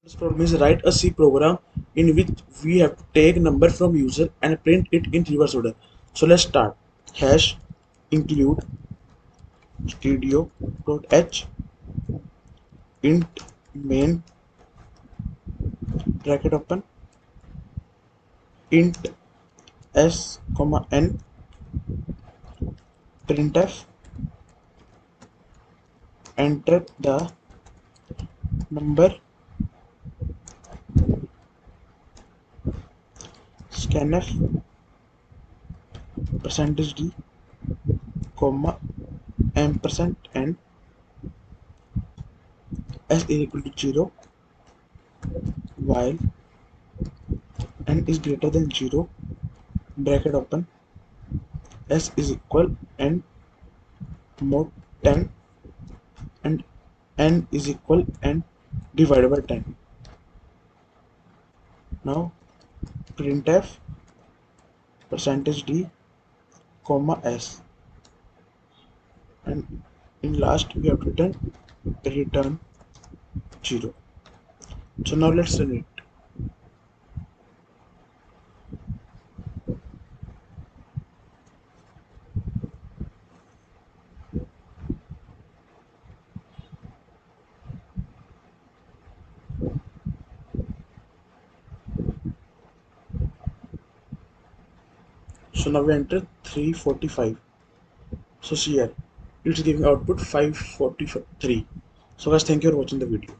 This problem is write a C program in which we have to take number from user and print it in reverse order. So let's start. Hash include studio.h int main bracket open int s comma n printf enter the number scanf percentage d comma ampersand n s is equal to 0 while n is greater than 0 bracket open s is equal n mod 10 and n is equal n divided by 10. Now printf percentage d comma s, and in last we have written return 0. So now let's run it. So now we enter 345. So see here, it's giving output 543. So guys, thank you for watching the video.